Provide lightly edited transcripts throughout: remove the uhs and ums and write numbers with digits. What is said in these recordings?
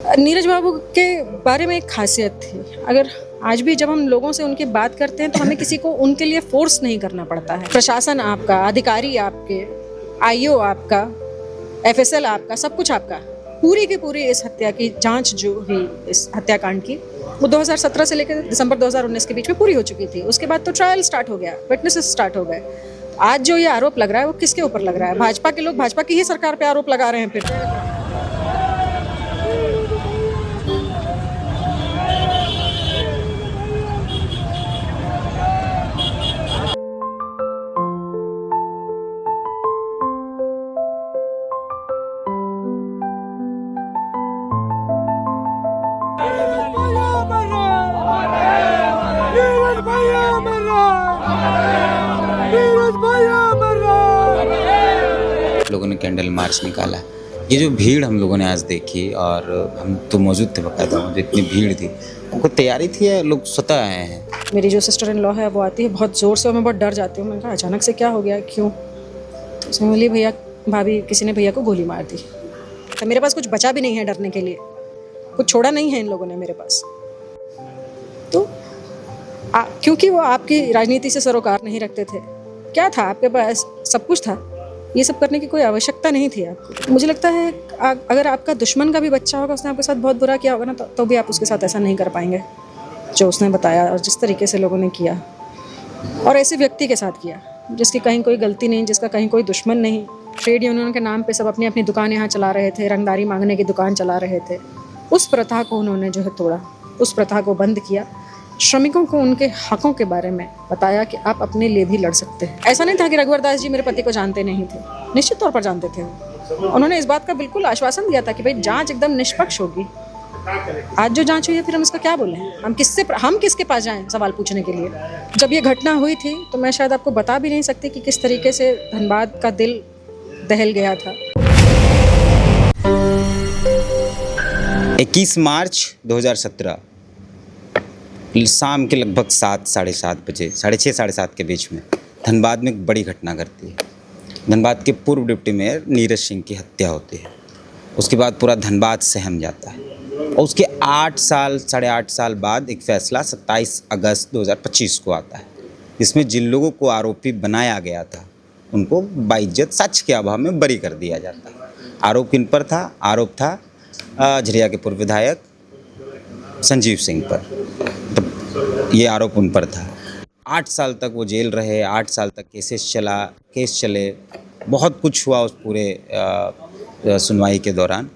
नीरज बाबू के बारे में एक खासियत थी। अगर आज भी जब हम लोगों से उनकी बात करते हैं तो हमें किसी को उनके लिए फोर्स नहीं करना पड़ता है। प्रशासन आपका, अधिकारी आपके, आईओ आपका, एफएसएल आपका, सब कुछ आपका। पूरी की पूरी इस हत्या की जांच जो हुई, इस हत्याकांड की, वो 2017 से लेकर दिसंबर 2019 के बीच में पूरी हो चुकी थी। उसके बाद तो ट्रायल स्टार्ट हो गया, विटनेसेस स्टार्ट हो गए। आज जो ये आरोप लग रहा है वो किसके ऊपर लग रहा है? भाजपा के लोग भाजपा की ही सरकार पे आरोप लगा रहे हैं। फिर लोगों ने कैंडल मार्च निकाला। ये जो भीड़ हम लोगों ने आज देखी, और हम तो मौजूद थे बकायदा, मुझे इतनी भीड़ थी, उनको तैयारी थी या लोग स्वतः आए हैं? मेरी जो सिस्टर इन लॉ है वो आती है बहुत ज़ोर से और मैं बहुत डर जाती हूँ। मैंने कहा अचानक से क्या हो गया, क्यों? तो उसने बोली भैया, भाभी किसी ने भैया को गोली मार दी। तो मेरे पास कुछ बचा भी नहीं है डरने के लिए, कुछ छोड़ा नहीं है इन लोगों ने मेरे पास। तो क्योंकि वो आपकी राजनीति से सरोकार नहीं रखते थे। क्या था आपके पास? सब कुछ था। ये सब करने की कोई आवश्यकता नहीं थी आपको। मुझे लगता है अगर आपका दुश्मन का भी बच्चा होगा, उसने आपके साथ बहुत बुरा किया होगा ना, तो भी आप उसके साथ ऐसा नहीं कर पाएंगे जो उसने बताया और जिस तरीके से लोगों ने किया, और ऐसे व्यक्ति के साथ किया जिसकी कहीं कोई गलती नहीं, जिसका कहीं कोई दुश्मन नहीं। ट्रेड यूनियन के नाम पे सब अपनी अपनी दुकान यहाँ चला रहे थे, रंगदारी मांगने की दुकान चला रहे थे। उस प्रथा को उन्होंने जो है तोड़ा, उस प्रथा को बंद किया। श्रमिकों को उनके हकों के बारे में बताया कि आप अपने लिए भी लड़ सकते हैं। ऐसा नहीं था कि रघुवर दास जी मेरे पति को जानते नहीं थे, निश्चित तौर पर जानते थे। उन्होंने इस बात का बिल्कुल आश्वासन दिया था कि भाई जांच एकदम निष्पक्ष होगी। आज जो जांच हुई है, फिर हम इसका क्या बोलें? हम किसके पास जाएं सवाल पूछने के लिए? जब ये घटना हुई थी तो मैं शायद आपको बता भी नहीं सकती कि किस तरीके से धनबाद का दिल दहल गया था। 21 मार्च 2017 शाम के लगभग 7, साढ़े 7 बजे, साढ़े 6, साढ़े 7 के बीच में धनबाद में एक बड़ी घटना घटती है। धनबाद के पूर्व डिप्टी मेयर नीरज सिंह की हत्या होती है। उसके बाद पूरा धनबाद सहम जाता है, और उसके 8 साल, साढ़े 8 साल बाद एक फैसला 27 अगस्त 2025 को आता है, जिसमें जिन लोगों को आरोपी बनाया गया था उनको बाइज्जत सच के अभाव में बरी कर दिया जाता है। आरोप किन पर था? आरोप था झरिया के पूर्व विधायक संजीव सिंह पर। तो ये आरोप उन पर था। 8 साल तक वो जेल रहे, 8 साल तक केस चले, बहुत कुछ हुआ उस पूरे सुनवाई के दौरान।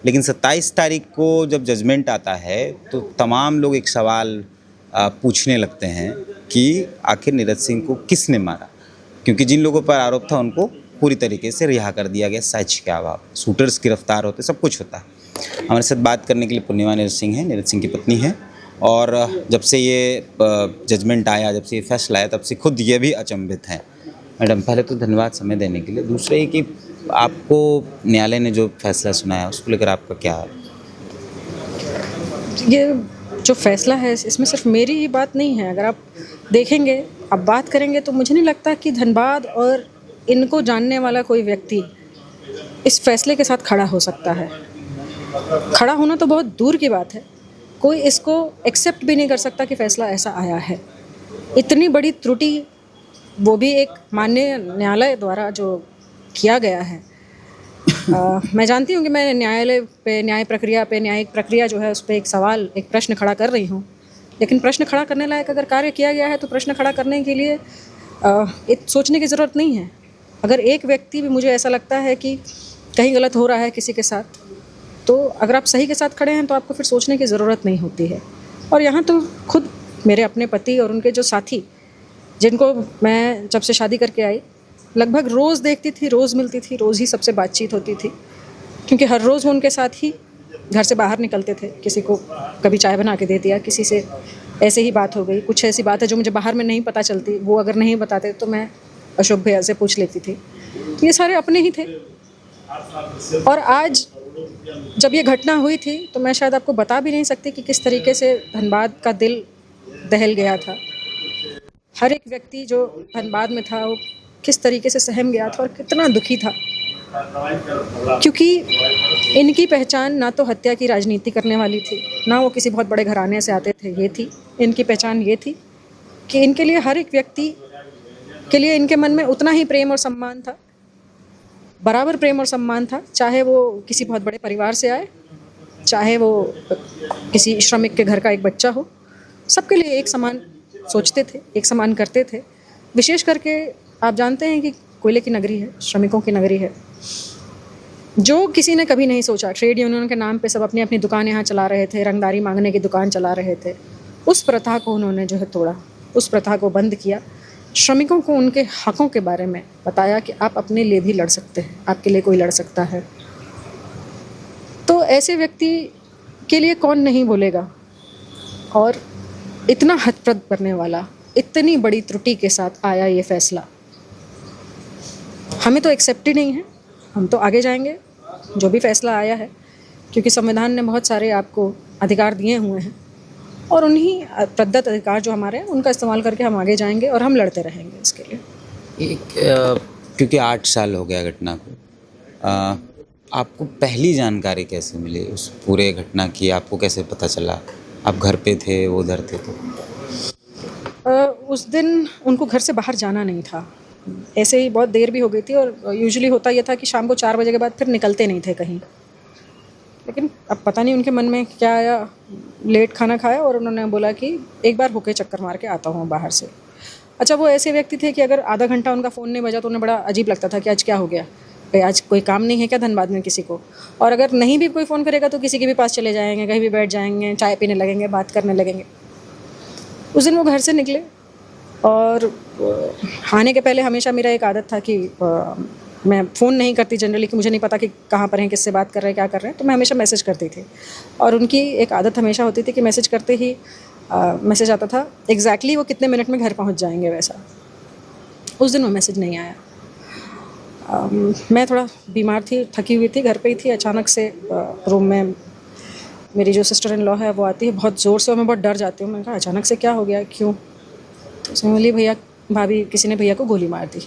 लेकिन 27 तारीख को जब जजमेंट आता है तो तमाम लोग एक सवाल पूछने लगते हैं कि आखिर नीरज सिंह को किसने मारा, क्योंकि जिन लोगों पर आरोप था उनको पूरी तरीके से रिहा कर दिया गया सच के अभाव। शूटर्स गिरफ्तार होते, सब कुछ होता है। हमारे साथ बात करने के लिए पूर्णिमा नीरज सिंह है, नीरज सिंह की पत्नी है, और जब से ये जजमेंट आया, जब से ये फैसला आया, तब से खुद ये भी अचंभित हैं। मैडम, पहले तो धन्यवाद समय देने के लिए। दूसरे ये कि आपको न्यायालय ने जो फैसला सुनाया उसको लेकर आपका क्या है? ये जो फैसला है इसमें सिर्फ मेरी ही बात नहीं है। अगर आप देखेंगे, आप बात करेंगे, तो मुझे नहीं लगता कि धनबाद और इनको जानने वाला कोई व्यक्ति इस फैसले के साथ खड़ा हो सकता है। खड़ा होना तो बहुत दूर की बात है, कोई इसको एक्सेप्ट भी नहीं कर सकता कि फैसला ऐसा आया है। इतनी बड़ी त्रुटि, वो भी एक माननीय न्यायालय द्वारा जो किया गया है। मैं जानती हूँ कि मैं न्यायालय पे, न्यायिक प्रक्रिया जो है उस पर एक सवाल, एक प्रश्न खड़ा कर रही हूँ, लेकिन प्रश्न खड़ा करने लायक अगर कार्य किया गया है तो प्रश्न खड़ा करने के लिए सोचने की ज़रूरत नहीं है। अगर एक व्यक्ति भी, मुझे ऐसा लगता है कि कहीं गलत हो रहा है किसी के साथ, तो अगर आप सही के साथ खड़े हैं तो आपको फिर सोचने की ज़रूरत नहीं होती है। और यहाँ तो खुद मेरे अपने पति और उनके जो साथी, जिनको मैं जब से शादी करके आई लगभग रोज़ देखती थी, रोज़ मिलती थी, रोज़ ही सबसे बातचीत होती थी, क्योंकि हर रोज़ वो उनके साथ ही घर से बाहर निकलते थे। किसी को कभी चाय बना के दे दिया, किसी से ऐसे ही बात हो गई। कुछ ऐसी बात है जो मुझे बाहर में नहीं पता चलती, वो अगर नहीं बताते तो मैं अशोक भैया से पूछ लेती थी। तो ये सारे अपने ही थे। और आज जब ये घटना हुई थी तो मैं शायद आपको बता भी नहीं सकती कि किस तरीके से धनबाद का दिल दहल गया था। हर एक व्यक्ति जो धनबाद में था वो किस तरीके से सहम गया था और कितना दुखी था। क्योंकि इनकी पहचान ना तो हत्या की राजनीति करने वाली थी, ना वो किसी बहुत बड़े घराने से आते थे, ये थी। इनकी पहचान ये थी कि इनके लिए हर एक व्यक्ति के लिए इनके मन में उतना ही प्रेम और सम्मान था, बराबर प्रेम और सम्मान था, चाहे वो किसी बहुत बड़े परिवार से आए, चाहे वो किसी श्रमिक के घर का एक बच्चा हो, सबके लिए एक समान सोचते थे, एक समान करते थे। विशेष करके आप जानते हैं कि कोयले की नगरी है, श्रमिकों की नगरी है, जो किसी ने कभी नहीं सोचा। ट्रेड यूनियन के नाम पे सब अपनी अपनी दुकान यहाँ चला रहे थे, रंगदारी मांगने की दुकान चला रहे थे। उस प्रथा को उन्होंने जो है तोड़ा, उस प्रथा को बंद किया। श्रमिकों को उनके हकों के बारे में बताया कि आप अपने लिए भी लड़ सकते हैं, आपके लिए कोई लड़ सकता है। तो ऐसे व्यक्ति के लिए कौन नहीं बोलेगा। और इतना हतप्रद करने वाला, इतनी बड़ी त्रुटि के साथ आया ये फैसला, हमें तो एक्सेप्ट ही नहीं है। हम तो आगे जाएंगे जो भी फैसला आया है, क्योंकि संविधान ने बहुत सारे आपको अधिकार दिए हुए हैं और उन्हीं प्रदत्त अधिकार जो हमारे हैं उनका इस्तेमाल करके हम आगे जाएंगे और हम लड़ते रहेंगे इसके लिए। क्योंकि 8 साल हो गया घटना को, आपको पहली जानकारी कैसे मिली उस पूरे घटना की? आपको कैसे पता चला? आप घर पे थे, वो उधर थे? तो उस दिन उनको घर से बाहर जाना नहीं था, ऐसे ही बहुत देर भी हो गई थी और यूजुअली होता यह था कि शाम को 4 बजे के बाद फिर निकलते नहीं थे कहीं। लेकिन अब पता नहीं उनके मन में क्या आया, लेट खाना खाया और उन्होंने बोला कि एक बार होके चक्कर मार के आता हूँ बाहर से। अच्छा, वो ऐसे व्यक्ति थे कि अगर आधा घंटा उनका फ़ोन नहीं बजा तो उन्हें बड़ा अजीब लगता था कि आज क्या हो गया, भाई आज कोई काम नहीं है क्या धनबाद में किसी को। और अगर नहीं भी कोई फ़ोन करेगा तो किसी के भी पास चले जाएंगे, कहीं भी बैठ जाएंगे, चाय पीने लगेंगे, बात करने लगेंगे। उस दिन वो घर से निकले और आने के पहले हमेशा मेरा एक आदत था कि मैं फ़ोन नहीं करती जनरली, कि मुझे नहीं पता कि कहाँ पर हैं, किससे बात कर रहे हैं, क्या कर रहे हैं, तो मैं हमेशा मैसेज करती थी। और उनकी एक आदत हमेशा होती थी कि मैसेज करते ही मैसेज आता था एग्जैक्टली वो कितने मिनट में घर पहुंच जाएंगे। वैसा उस दिन वो मैसेज नहीं आया। मैं थोड़ा बीमार थी, थकी हुई थी, घर पे ही थी। अचानक से रूम में मेरी जो सिस्टर इन लॉ है वो आती है बहुत ज़ोर से और मैं बहुत डर जाती हूँ। मैंने कहा अचानक से क्या हो गया, क्यों? तो उसने बोली भैया, भाभी, किसी ने भैया को गोली मार दी।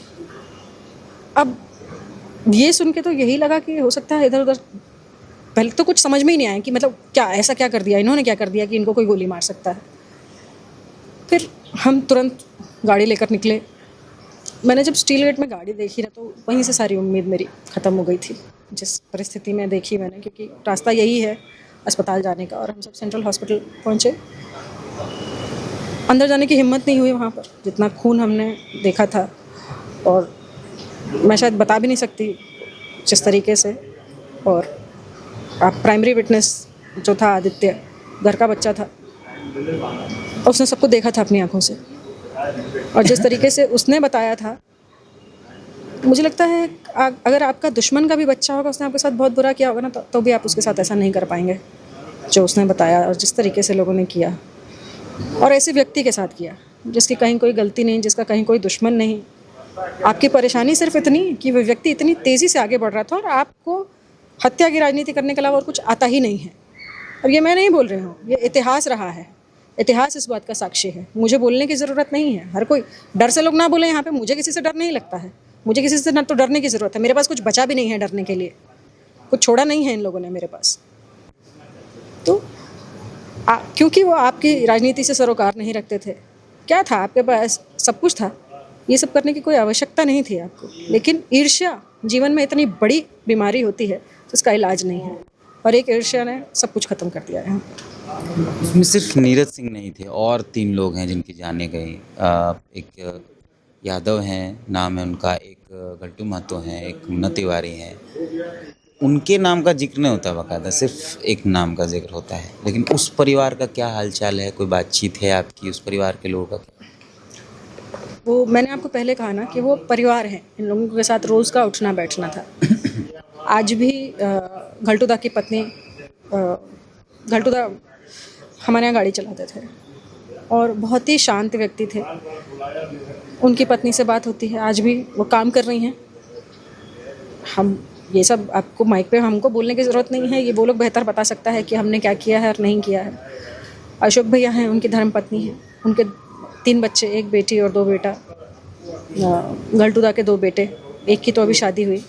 अब ये सुन के तो यही लगा कि हो सकता है इधर उधर, पहले तो कुछ समझ में ही नहीं आया कि मतलब क्या, ऐसा क्या कर दिया इन्होंने, क्या कर दिया कि इनको कोई गोली मार सकता है। फिर हम तुरंत गाड़ी लेकर निकले। मैंने जब स्टील गेट में गाड़ी देखी ना तो वहीं से सारी उम्मीद मेरी ख़त्म हो गई थी, जिस परिस्थिति में देखी मैंने, क्योंकि रास्ता यही है अस्पताल जाने का। और हम सब सेंट्रल हॉस्पिटल पहुँचे। अंदर जाने की हिम्मत नहीं हुई वहाँ पर, जितना खून हमने देखा था। और मैं शायद बता भी नहीं सकती जिस तरीके से। और आप प्राइमरी विटनेस जो था आदित्य, घर का बच्चा था, और उसने सबको देखा था अपनी आंखों से। और जिस तरीके से उसने बताया था, मुझे लगता है अगर आपका दुश्मन का भी बच्चा होगा, उसने आपके साथ बहुत बुरा किया होगा ना, तो भी आप उसके साथ ऐसा नहीं कर पाएंगे जो उसने बताया और जिस तरीके से लोगों ने किया। और ऐसे व्यक्ति के साथ किया जिसकी कहीं कोई गलती नहीं, जिसका कहीं कोई दुश्मन नहीं। आपकी परेशानी सिर्फ इतनी कि वो व्यक्ति इतनी तेज़ी से आगे बढ़ रहा था और आपको हत्या की राजनीति करने के अलावा और कुछ आता ही नहीं है। और ये मैं नहीं बोल रही हूँ, ये इतिहास रहा है। इतिहास इस बात का साक्षी है। मुझे बोलने की ज़रूरत नहीं है। हर कोई डर से लोग ना बोले यहाँ पे। मुझे किसी से डर नहीं लगता है, मुझे किसी से तो डरने की ज़रूरत है। मेरे पास कुछ बचा भी नहीं है डरने के लिए, कुछ छोड़ा नहीं है इन लोगों ने मेरे पास। तो क्योंकि वो आपकी राजनीति से सरोकार नहीं रखते थे। क्या था आपके पास? सब कुछ था। ये सब करने की कोई आवश्यकता नहीं थी आपको। लेकिन ईर्ष्या जीवन में इतनी बड़ी बीमारी होती है जिसका इलाज नहीं है, और एक ईर्ष्या ने सब कुछ ख़त्म कर दिया है। इसमें सिर्फ नीरज सिंह नहीं थे, और 3 लोग हैं जिनकी जाने गई। एक यादव हैं, नाम है उनका, एक गट्टू महतो हैं, एक मुन्ना तिवारी हैं। उनके नाम का जिक्र नहीं होता बाकायदा, सिर्फ एक नाम का जिक्र होता है। लेकिन उस परिवार का क्या हालचाल है? कोई बातचीत है आपकी उस परिवार के लोगों का? वो मैंने आपको पहले कहा ना कि वो परिवार हैं। इन लोगों के साथ रोज़ का उठना बैठना था। आज भी घलटूदा की पत्नी, घलटूदा हमारे यहाँ गाड़ी चलाते थे और बहुत ही शांत व्यक्ति थे। उनकी पत्नी से बात होती है, आज भी वो काम कर रही हैं। हम ये सब आपको माइक पे हमको बोलने की ज़रूरत नहीं है, ये वो लोग बेहतर बता सकता है कि हमने क्या किया है और नहीं किया है। अशोक भैया हैं, उनकी धर्मपत्नी है, उनके 3 बच्चे, 1 बेटी और 2 बेटा। घलटूदा के 2 बेटे, एक की तो अभी शादी हुई।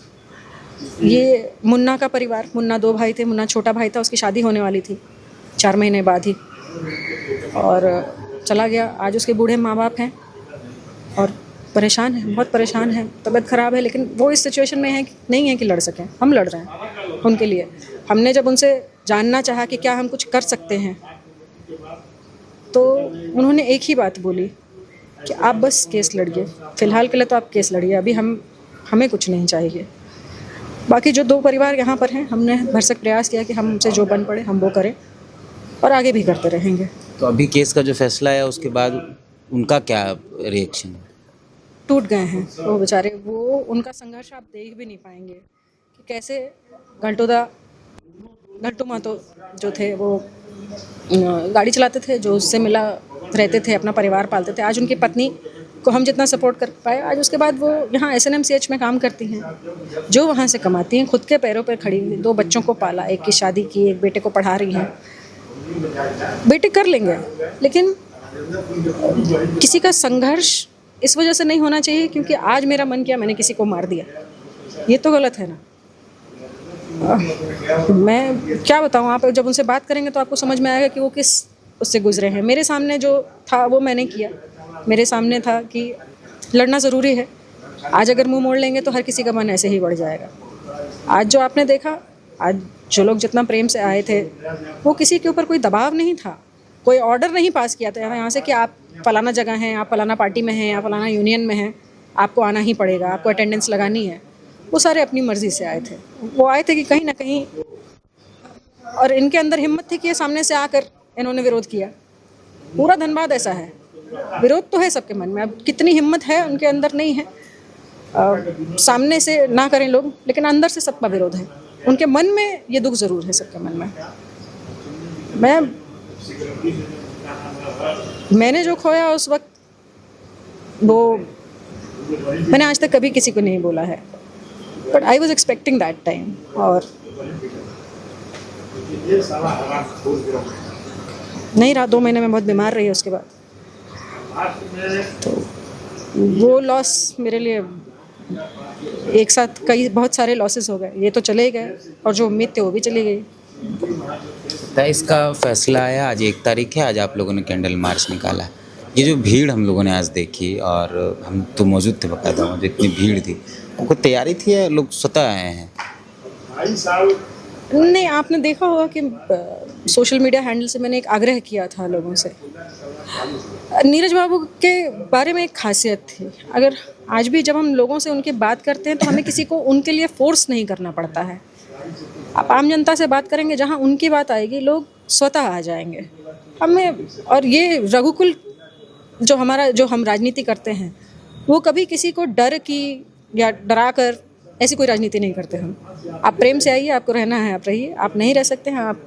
ये मुन्ना का परिवार, मुन्ना 2 भाई थे, मुन्ना छोटा भाई था, उसकी शादी होने वाली थी 4 महीने बाद ही, और चला गया। आज उसके बूढ़े माँ बाप हैं और परेशान हैं, बहुत परेशान हैं, तबीयत ख़राब है, लेकिन वो इस सिचुएशन में है कि नहीं है कि लड़ सकें। हम लड़ रहे हैं उनके लिए। हमने जब उनसे जानना चाहा कि क्या हम कुछ कर सकते हैं, तो उन्होंने एक ही बात बोली कि आप बस केस लड़िए, फ़िलहाल के लिए तो आप केस लड़िए, अभी हमें कुछ नहीं चाहिए। बाकी जो 2 परिवार यहाँ पर हैं, हमने भरसक प्रयास किया कि हमसे जो बन पड़े हम वो करें और आगे भी करते रहेंगे। तो अभी केस का जो फैसला है उसके बाद उनका क्या रिएक्शन है? टूट गए हैं वो बेचारे। वो उनका संघर्ष आप देख भी नहीं पाएंगे कि कैसे घंटू महतो जो थे वो गाड़ी चलाते थे, जो उससे मिला रहते थे, अपना परिवार पालते थे। आज उनकी पत्नी को हम जितना सपोर्ट कर पाए, आज उसके बाद वो यहाँ SNMCH में काम करती हैं, जो वहाँ से कमाती हैं, खुद के पैरों पर खड़ी हुई, 2 बच्चों को पाला, एक की शादी की, एक बेटे को पढ़ा रही हैं। बेटे कर लेंगे, लेकिन किसी का संघर्ष इस वजह से नहीं होना चाहिए क्योंकि आज मेरा मन किया मैंने किसी को मार दिया। ये तो गलत है ना। मैं क्या बताऊँ, आप जब उनसे बात करेंगे तो आपको समझ में आएगा कि वो किस उससे गुजरे हैं। मेरे सामने जो था वो मैंने किया। मेरे सामने था कि लड़ना ज़रूरी है। आज अगर मुंह मोड़ लेंगे तो हर किसी का मन ऐसे ही बढ़ जाएगा। आज जो आपने देखा, आज जो लोग जितना प्रेम से आए थे, वो किसी के ऊपर कोई दबाव नहीं था, कोई ऑर्डर नहीं पास किया था यहाँ से कि आप फलाना जगह हैं, आप फलाना पार्टी में हैं, आप फलाना यूनियन में हैं, आपको आना ही पड़ेगा, आपको अटेंडेंस लगानी है। वो सारे अपनी मर्ज़ी से आए थे। वो आए थे कि कहीं ना कहीं, और इनके अंदर हिम्मत थी कि ये सामने से आकर इन्होंने विरोध किया। पूरा धनबाद ऐसा है, विरोध तो है सबके मन में, अब कितनी हिम्मत है उनके अंदर नहीं है। सामने से ना करें लोग, लेकिन अंदर से सबका विरोध है। उनके मन में ये दुख ज़रूर है, सबके मन में। मैंने जो खोया उस वक्त, वो मैंने आज तक कभी किसी को नहीं बोला है, but I was expecting that time. और नहीं रहा, 2 महीने में बहुत बीमार रही उसके बाद। तो वो लॉस मेरे लिए एक साथ बहुत सारे लॉसेस हो गए। ये तो चले गए और जो उम्मीद थी वो भी चली गई। इसका फैसला आया, आज 1 तारीख है, आज आप लोगों ने कैंडल मार्च निकाला। ये जो भीड़ हम लोगों ने आज देखी, और हम तो मौजूद थे बकायदा, जो इतनी भीड़ थी, उनको तैयारी थी या लोग स्वतः आए हैं? नहीं, आपने देखा होगा कि सोशल मीडिया हैंडल से मैंने एक आग्रह किया था लोगों से। नीरज बाबू के बारे में एक खासियत थी, अगर आज भी जब हम लोगों से उनकी बात करते हैं तो हमें किसी को उनके लिए फोर्स नहीं करना पड़ता है। आप आम जनता से बात करेंगे, जहाँ उनकी बात आएगी लोग स्वतः आ जाएंगे हमें। और ये रघुकुल जो हम राजनीति करते हैं, वो कभी किसी को डर की या डरा कर ऐसी कोई राजनीति नहीं करते हम। आप प्रेम से आइए, आपको रहना है आप रहिए, आप नहीं रह सकते हैं आप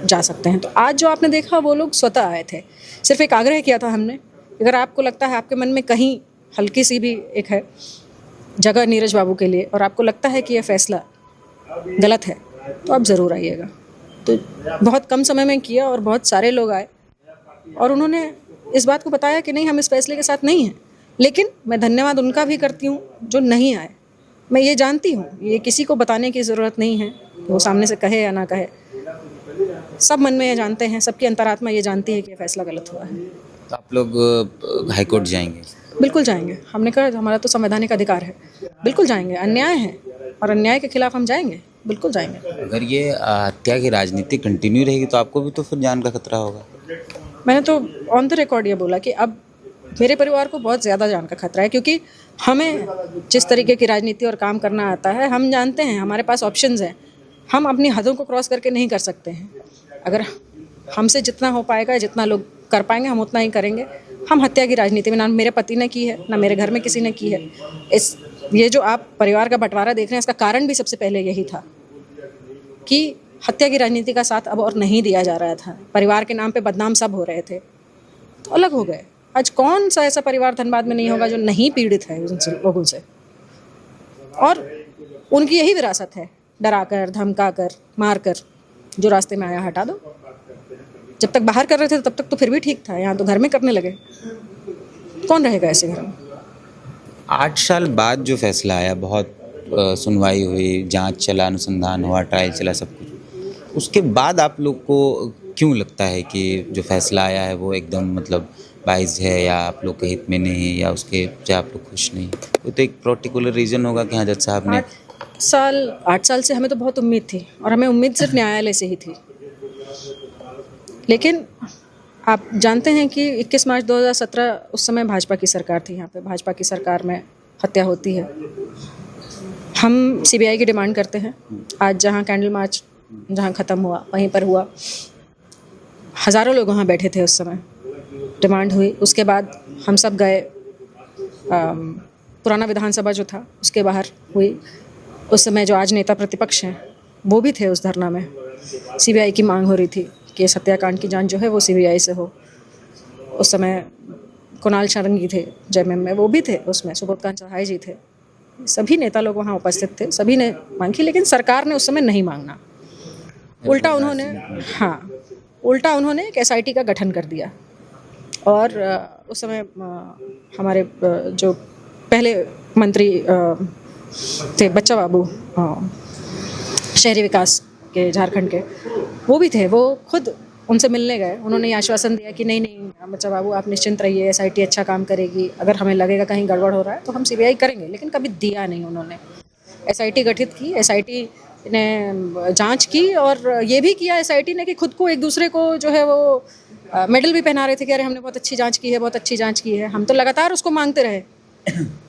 जा सकते हैं। तो आज जो आपने देखा वो लोग स्वतः आए थे। सिर्फ एक आग्रह किया था हमने, अगर आपको लगता है आपके मन में कहीं हल्की सी भी एक है जगह नीरज बाबू के लिए, और आपको लगता है कि यह फैसला गलत है, तो आप ज़रूर आइएगा। तो बहुत कम समय में किया और बहुत सारे लोग आए और उन्होंने इस बात को बताया कि नहीं, हम इस फैसले के साथ नहीं हैं। लेकिन मैं धन्यवाद उनका भी करती हूँ जो नहीं आए। मैं ये जानती हूँ, ये किसी को बताने की ज़रूरत नहीं है, वो सामने से कहे या ना कहे, सब मन में ये जानते हैं, सबकी अंतरात्मा ये जानती है कि ये फैसला गलत हुआ है। तो आप लोग हाई कोर्ट जाएंगे? बिल्कुल जाएंगे। हमने कहा हमारा तो संवैधानिक अधिकार है, बिल्कुल जाएंगे। अन्याय है और अन्याय के खिलाफ हम जाएंगे, बिल्कुल जाएंगे। अगर ये हत्या की राजनीति कंटिन्यू रहेगी तो आपको भी तो फिर जान का खतरा होगा। मैंने तो ऑन द रिकॉर्ड ये बोला कि अब मेरे परिवार को बहुत ज़्यादा जान का खतरा है, क्योंकि हमें जिस तरीके की राजनीति और काम करना आता है, हम जानते हैं हमारे पास ऑप्शंस हैं। हम अपनी हदों को क्रॉस करके नहीं कर सकते हैं। अगर हमसे जितना हो पाएगा, जितना लोग कर पाएंगे, हम उतना ही करेंगे। हम हत्या की राजनीति में, ना मेरे पति ने की है, ना मेरे घर में किसी ने की है। ये जो आप परिवार का बंटवारा देख रहे हैं, इसका कारण भी सबसे पहले यही था कि हत्या की राजनीति का साथ अब और नहीं दिया जा रहा था। परिवार के नाम पे बदनाम सब हो रहे थे, तो अलग हो गए। आज कौन सा ऐसा परिवार धनबाद में नहीं होगा जो नहीं पीड़ित है उन लोगों से। और उनकी यही विरासत है, डरा कर, धमका कर, मार कर, जो रास्ते में आया हटा दो। जब तक बाहर कर रहे थे तब तक तो फिर भी ठीक था, यहाँ तो घर में करने लगे। कौन रहेगा ऐसे घर में? 8 साल बाद जो फैसला आया, बहुत सुनवाई हुई, जांच चला, अनुसंधान हुआ, ट्रायल चला, सब कुछ, उसके बाद आप लोग को क्यों लगता है कि जो फैसला आया है वो एकदम मतलब बाइज्ड है, या आप लोग के हित में नहीं है, या उसके से आप लोग खुश नहीं? कोई तो एक पर्टिकुलर रीज़न होगा कि हाँ जज साहब ने 8 साल से हमें तो बहुत उम्मीद थी, और हमें उम्मीद सिर्फ न्यायालय से ही थी। लेकिन आप जानते हैं कि 21 मार्च 2017 उस समय भाजपा की सरकार थी, यहाँ पे भाजपा की सरकार में हत्या होती है। हम सीबीआई की डिमांड करते हैं। आज जहाँ कैंडल मार्च जहाँ ख़त्म हुआ वहीं पर हुआ, हज़ारों लोग वहाँ बैठे थे उस समय, डिमांड हुई। उसके बाद हम सब गए, पुराना विधानसभा जो था उसके बाहर हुई। उस समय जो आज नेता प्रतिपक्ष हैं वो भी थे उस धरना में। सीबीआई की मांग हो रही थी कि इस हत्याकांड की जांच जो है वो सीबीआई से हो। उस समय कुणाल शारंगी थे जेएमएम में, वो भी थे उसमें, सुबोधकांत चौहाई जी थे, सभी नेता लोग वहाँ उपस्थित थे, सभी ने मांग की। लेकिन सरकार ने उस समय नहीं मांगना, उल्टा उन्होंने एक एसआईटी का गठन कर दिया। और उस समय हमारे जो पहले मंत्री थे बच्चा बाबू, शहरी विकास के झारखंड के, वो भी थे। वो खुद उनसे मिलने गए, उन्होंने ये आश्वासन दिया कि नहीं बच्चा बाबू आप निश्चिंत रहिए, एसआईटी अच्छा काम करेगी, अगर हमें लगेगा कहीं गड़बड़ हो रहा है तो हम सीबीआई करेंगे। लेकिन कभी दिया नहीं उन्होंने। एसआईटी गठित की, एसआईटी ने जांच की, और ये भी किया एसआईटी ने कि खुद को एक दूसरे को जो है वो मेडल भी पहना रहे थे कि अरे हमने बहुत अच्छी जांच की है, बहुत अच्छी जांच की है। हम तो लगातार उसको मांगते रहे,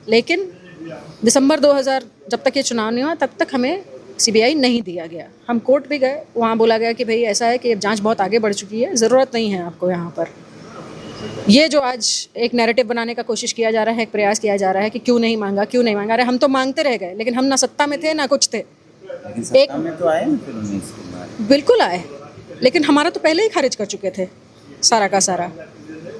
लेकिन दिसंबर 2000 जब तक ये चुनाव नहीं हुआ तब तक हमें सीबीआई नहीं दिया गया। हम कोर्ट भी गए, वहाँ बोला गया कि भाई ऐसा है कि जांच बहुत आगे बढ़ चुकी है, ज़रूरत नहीं है आपको यहाँ पर। ये जो आज एक नैरेटिव बनाने का कोशिश किया जा रहा है, एक प्रयास किया जा रहा है कि क्यों नहीं मांगा, क्यों नहीं मांगा। अरे हम तो मांगते रह गए, लेकिन हम ना सत्ता में थे ना कुछ थे। एक में तो आए ना फिर 19 के बाद। बिल्कुल आए, लेकिन हमारा तो पहले ही खारिज कर चुके थे सारा का सारा।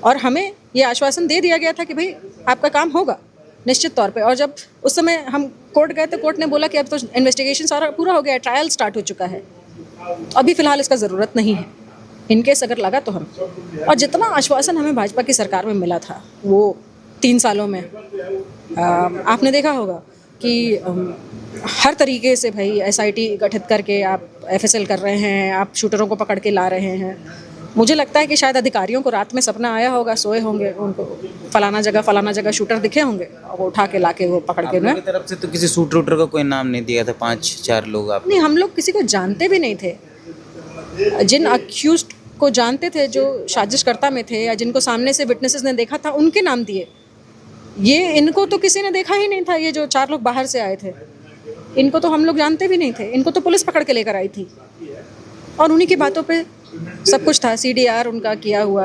और हमें ये आश्वासन दे दिया गया था कि भाई आपका काम होगा निश्चित तौर पे। और जब उस समय हम कोर्ट गए तो कोर्ट ने बोला कि अब तो इन्वेस्टिगेशन सारा पूरा हो गया है, ट्रायल स्टार्ट हो चुका है, अभी फ़िलहाल इसका ज़रूरत नहीं है, इनकेस अगर लगा तो हम। और जितना आश्वासन हमें भाजपा की सरकार में मिला था वो 3 सालों में, आपने देखा होगा कि हर तरीके से भाई एसआईटी गठित करके आप एफएसएल कर रहे हैं, आप शूटरों को पकड़ के ला रहे हैं। मुझे लगता है कि शायद अधिकारियों को रात में सपना आया होगा, सोए होंगे, उनको फलाना जगह शूटर दिखे होंगे, और वो उठा के लाके वो पकड़ के ना। तरफ से तो किसी शूटर का कोई नाम नहीं दिया था, 5-4 लोग आप? नहीं, हम लोग किसी को जानते भी नहीं थे। जिन अक्यूज्ड को जानते थे, जो साजिशकर्ता में थे या जिनको सामने से विटनेसेस ने देखा था, उनके नाम दिए। ये इनको तो किसी ने देखा ही नहीं था। ये जो 4 लोग बाहर से आए थे, इनको तो हम लोग जानते भी नहीं थे। इनको तो पुलिस पकड़ के लेकर आई थी, और उन्हीं की बातों पे सब कुछ था। सीडीआर उनका किया हुआ,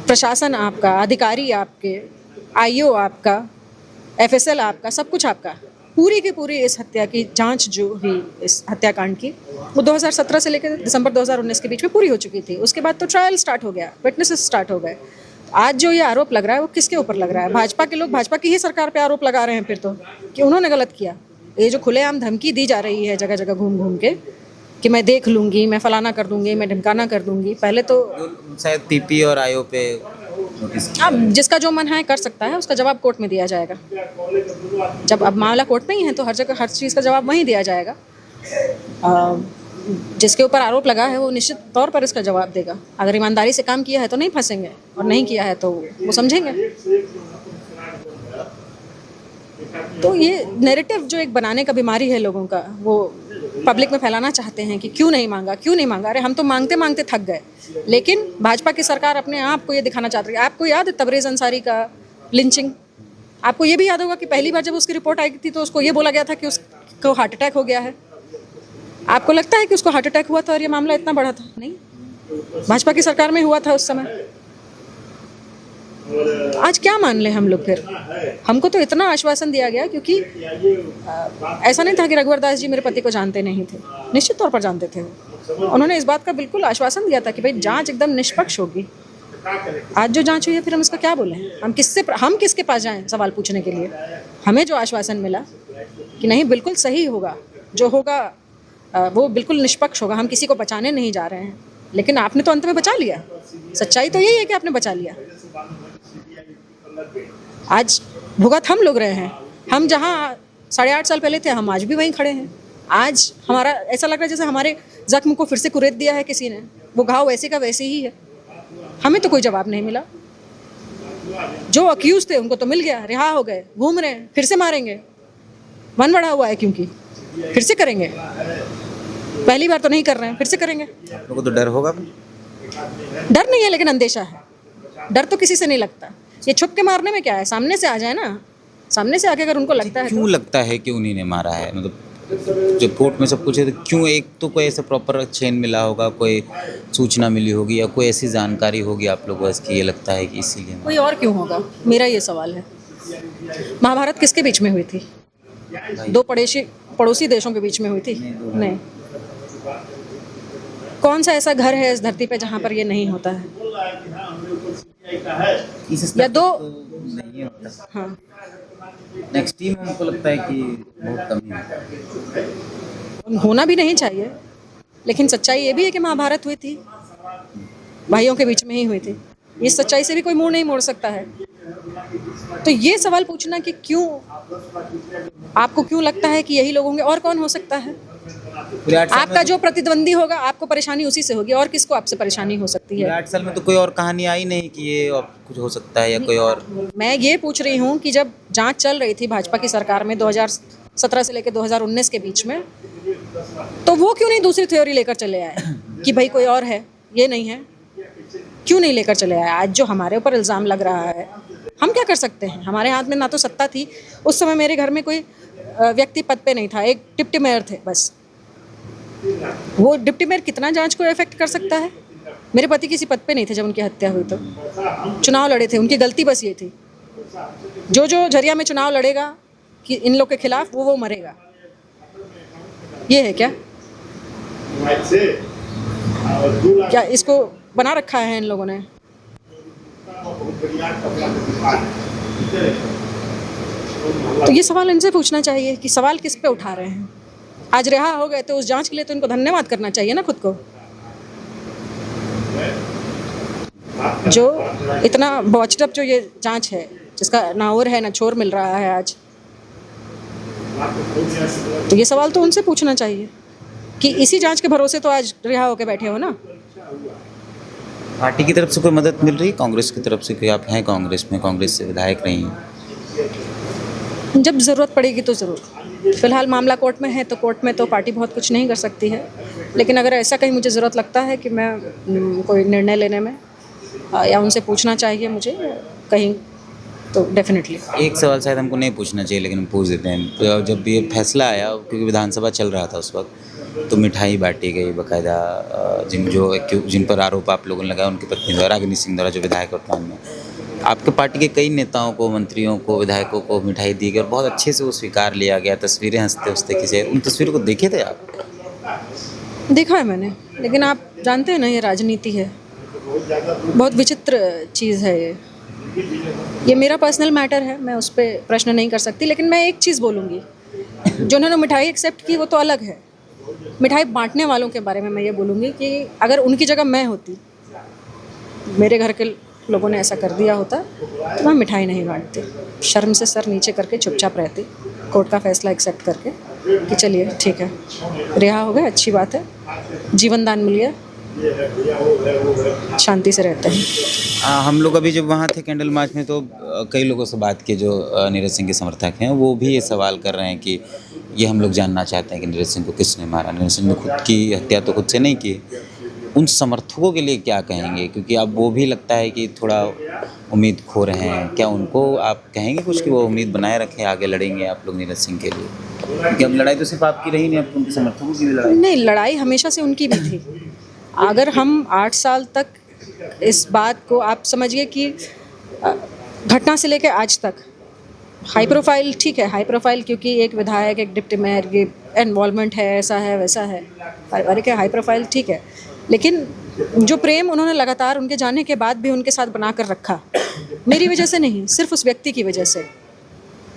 प्रशासन आपका, अधिकारी आपके, आईओ आपका, एफएसएल आपका, सब कुछ आपका। पूरी की पूरी इस हत्या की जांच जो हुई, इस हत्याकांड की, वो 2017 से लेकर दिसंबर 2019 के बीच में पूरी हो चुकी थी। उसके बाद तो ट्रायल स्टार्ट हो गया, विटनेसेस स्टार्ट हो गए। आज जो ये आरोप लग रहा है वो किसके ऊपर लग रहा है? भाजपा के लोग भाजपा की ही सरकार पे आरोप लगा रहे हैं फिर तो, कि उन्होंने गलत किया। ये जो खुलेआम धमकी दी जा रही है जगह जगह घूम घूम के कि मैं देख लूँगी, मैं फलाना कर दूँगी, मैं ढिमकाना कर दूँगी। पहले तो शायद पीपी और आईओ पे अब जिसका जो मन है कर सकता है, उसका जवाब कोर्ट में दिया जाएगा। जब अब मामला कोर्ट में ही है तो हर जगह हर चीज़ का जवाब वहीं दिया जाएगा। जिसके ऊपर आरोप लगा है वो निश्चित तौर पर इसका जवाब देगा। अगर ईमानदारी से काम किया है तो नहीं फंसेंगे, और नहीं किया है तो वो समझेंगे। तो ये नैरेटिव जो एक बनाने का बीमारी है लोगों का, वो पब्लिक में फैलाना चाहते हैं कि क्यों नहीं मांगा, क्यों नहीं मांगा। अरे हम तो मांगते मांगते थक गए। लेकिन भाजपा की सरकार अपने आप को ये दिखाना चाहती है। आपको याद है तबरेज़ अंसारी का लिंचिंग? आपको ये भी याद होगा कि पहली बार जब उसकी रिपोर्ट आई थी तो उसको ये बोला गया था कि उसको हार्ट अटैक हो गया है। आपको लगता है कि उसको हार्ट अटैक हुआ था और ये मामला इतना बड़ा था? नहीं, भाजपा की सरकार में हुआ था उस समय। आज क्या मान लें हम लोग फिर? हमको तो इतना आश्वासन दिया गया, क्योंकि ऐसा नहीं था कि रघुवर दास जी मेरे पति को जानते नहीं थे, निश्चित तौर पर जानते थे। उन्होंने इस बात का बिल्कुल आश्वासन दिया था कि भाई जांच एकदम निष्पक्ष होगी। आज जो जांच हुई है फिर हम इसका क्या बोलें? हम किसके पास जाएं सवाल पूछने के लिए? हमें जो आश्वासन मिला कि नहीं बिल्कुल सही होगा, जो होगा वो बिल्कुल निष्पक्ष होगा, हम किसी को बचाने नहीं जा रहे हैं। लेकिन आपने तो अंत में बचा लिया। सच्चाई तो यही है कि आपने बचा लिया। आज भुगत हम लोग रहे हैं। हम जहाँ 8.5 साल पहले थे, हम आज भी वहीं खड़े हैं। आज हमारा ऐसा लग रहा है जैसे हमारे ज़ख्म को फिर से कुरेद दिया है किसी ने, वो घाव वैसे का वैसे ही है। हमें तो कोई जवाब नहीं मिला। जो अक्यूज थे उनको तो मिल गया, रिहा हो गए, घूम रहे हैं, फिर से मारेंगे। मन बढ़ा हुआ है क्योंकि फिर से करेंगे। पहली बार तो नहीं कर रहे हैं, फिर से करेंगे। आप लोगों को तो डर होगा। डर नहीं है लेकिन अंदेशा है। डर तो किसी से नहीं लगता। ये छुप के मारने में क्या है, सामने से आ जाए ना। सामने से आके अगर उनको लगता है क्यों लगता है कि उन्हीं ने मारा है? मतलब जब कोर्ट में सब कुछ है तो क्यों, एक तो कोई ऐसा प्रॉपर चेन मिला होगा, कोई सूचना मिली होगी या कोई ऐसी जानकारी होगी आप लोगों को इसकी, ये लगता है कि इसीलिए कोई और क्यों होगा, मेरा ये सवाल है। महाभारत किसके बीच में हुई थी? दो पड़ोसी देशों के बीच में हुई थी? नहीं। कौन सा ऐसा घर है इस धरती पे जहाँ पर ये नहीं होता है? या दो नहीं होता। हाँ, नेक्स्ट टीम हमको लगता है कि बहुत कम ही होता है। होना भी नहीं चाहिए, लेकिन सच्चाई ये भी है कि महाभारत हुई थी, भाइयों के बीच में ही हुई थी। इस सच्चाई से भी कोई मुंह नहीं मोड़ सकता है। तो ये सवाल पूछना कि क्यों, आपको क्यों लगता है कि यही लोग होंगे, और कौन हो सकता है? आपका जो प्रतिद्वंदी होगा आपको परेशानी उसी से होगी, और किसको आपसे परेशानी हो सकती है? 8 साल में तो कोई और कहानी आई नहीं कि ये और कुछ हो सकता है या कोई और। मैं ये पूछ रही हूँ कि जब जांच चल रही थी भाजपा की सरकार में 2017 से लेकर 2019 के बीच में, तो वो क्यों नहीं दूसरी थ्योरी लेकर चले आए कि भाई कोई और है, ये नहीं है? क्यों नहीं लेकर चले आए? आज जो हमारे ऊपर इल्ज़ाम लग रहा है, हम क्या कर सकते हैं? हमारे हाथ में ना तो सत्ता थी उस समय, मेरे घर में कोई व्यक्ति पद पे नहीं था, एक डिप्टी मेयर थे बस। वो डिप्टी मेयर कितना जांच को इफेक्ट कर सकता है? मेरे पति किसी पद पे नहीं थे जब उनकी हत्या हुई, तो चुनाव लड़े थे, उनकी गलती बस ये थी। जो झरिया में चुनाव लड़ेगा कि इन लोग के खिलाफ, वो मरेगा। ये है क्या? क्या इसको बना रखा है इन लोगों ने? तो ये सवाल इनसे पूछना चाहिए कि सवाल किस पे उठा रहे हैं। आज रिहा हो गए तो उस जांच के लिए तो इनको धन्यवाद करना चाहिए ना खुद को। जो इतना बॉच्ड अप जो ये जांच है, जिसका ना और है ना छोर मिल रहा है आज, तो ये सवाल तो उनसे पूछना चाहिए कि इसी जांच के भरोसे तो आज रिहा होकर बैठे हो ना। पार्टी की तरफ से कोई मदद मिल रही है? कांग्रेस की तरफ से कोई, आप हैं कांग्रेस में, कांग्रेस से विधायक रही हैं? जब ज़रूरत पड़ेगी तो ज़रूर। फ़िलहाल मामला कोर्ट में है, तो कोर्ट में तो पार्टी बहुत कुछ नहीं कर सकती है। लेकिन अगर ऐसा कहीं मुझे ज़रूरत लगता है कि मैं कोई निर्णय लेने में या उनसे पूछना चाहिए मुझे कहीं, तो डेफिनेटली। एक सवाल शायद हमको नहीं पूछना चाहिए लेकिन हम पूछ देते हैं। तो जब ये फैसला आया, क्योंकि विधानसभा चल रहा था उस वक्त, तो मिठाई बांटी गई बाकायदा, जिन पर आरोप आप लोगों ने लगाया उनकी पत्नी द्वारा, अग्नि सिंह द्वारा, जो विधायक वर्तमान में। आपके पार्टी के कई नेताओं को, मंत्रियों को, विधायकों को मिठाई दी गई और बहुत अच्छे से वो स्वीकार लिया गया। तस्वीरें हंसते हंसते खींचे, उन तस्वीरों को देखे थे आप? देखा है मैंने, लेकिन आप जानते हैं ना ये राजनीति है, बहुत विचित्र चीज़ है ये मेरा पर्सनल मैटर है, मैं उस पर प्रश्न नहीं कर सकती। लेकिन मैं एक चीज़ बोलूँगी, जो उन्होंने मिठाई एक्सेप्ट की वो तो अलग है। मिठाई बांटने वालों के बारे में मैं ये बोलूँगी कि अगर उनकी जगह मैं होती, मेरे घर के लोगों ने ऐसा कर दिया होता, तो मैं मिठाई नहीं बांटती। शर्म से सर नीचे करके चुपचाप रहती, कोर्ट का फैसला एक्सेप्ट करके कि चलिए ठीक है, रिहा हो गए, अच्छी बात है, जीवन दान मिल गया, शांति से रहते हैं। हम लोग अभी जब वहाँ थे कैंडल मार्च में, तो कई लोगों से बात की जो नीरज सिंह के समर्थक हैं, वो भी ये सवाल कर रहे हैं कि ये हम लोग जानना चाहते हैं कि नीरज सिंह को किसने मारा। नीरज सिंह ने खुद की हत्या तो खुद से नहीं की। उन समर्थकों के लिए क्या कहेंगे? क्योंकि अब वो भी लगता है कि थोड़ा उम्मीद खो रहे हैं। क्या उनको आप कहेंगे कुछ कि वो उम्मीद बनाए रखें, आगे लड़ेंगे आप लोग नीरज सिंह के लिए? क्योंकि अब लड़ाई तो सिर्फ आपकी रही नहीं, अब उनके समर्थकों की भी लड़ाई। नहीं, लड़ाई हमेशा से उनकी भी थी। अगर हम 8 साल तक इस बात को, आप समझिए कि घटना से लेकर आज तक हाई प्रोफाइल, ठीक है हाई प्रोफाइल, क्योंकि एक विधायक, एक डिप्टी मेयर, ये इन्वॉल्वमेंट है, ऐसा है वैसा है, पारिवारिक है, हाई प्रोफाइल, ठीक है। लेकिन जो प्रेम उन्होंने लगातार उनके जाने के बाद भी उनके साथ बना कर रखा, मेरी वजह से नहीं, सिर्फ उस व्यक्ति की वजह से।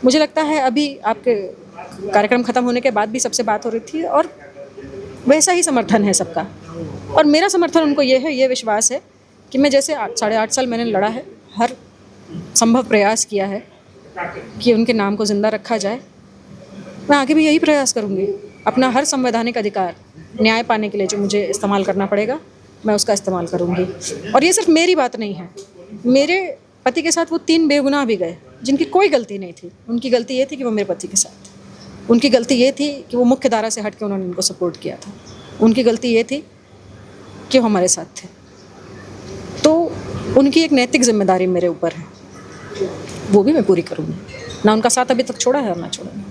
मुझे लगता है अभी आपके कार्यक्रम ख़त्म होने के बाद भी सबसे बात हो रही थी, और वैसा ही समर्थन है सबका। और मेरा समर्थन उनको ये है, ये विश्वास है कि मैं जैसे 8.5 साल मैंने लड़ा है, हर संभव प्रयास किया है कि उनके नाम को ज़िंदा रखा जाए, मैं आगे भी यही प्रयास करूँगी। अपना हर संवैधानिक अधिकार न्याय पाने के लिए जो मुझे इस्तेमाल करना पड़ेगा, मैं उसका इस्तेमाल करूँगी। और ये सिर्फ मेरी बात नहीं है, मेरे पति के साथ वो 3 बेगुनाह भी गए जिनकी कोई गलती नहीं थी। उनकी गलती ये थी कि वो मेरे पति के साथ थे। उनकी गलती ये थी कि वो मुख्य धारा से हट के उन्होंने इनको सपोर्ट किया था। उनकी गलती ये थी कि वो हमारे साथ थे। तो उनकी एक नैतिक जिम्मेदारी मेरे ऊपर है, वो भी मैं पूरी करूँगी। ना उनका साथ अभी तक छोड़ा है और ना छोड़ूंगी।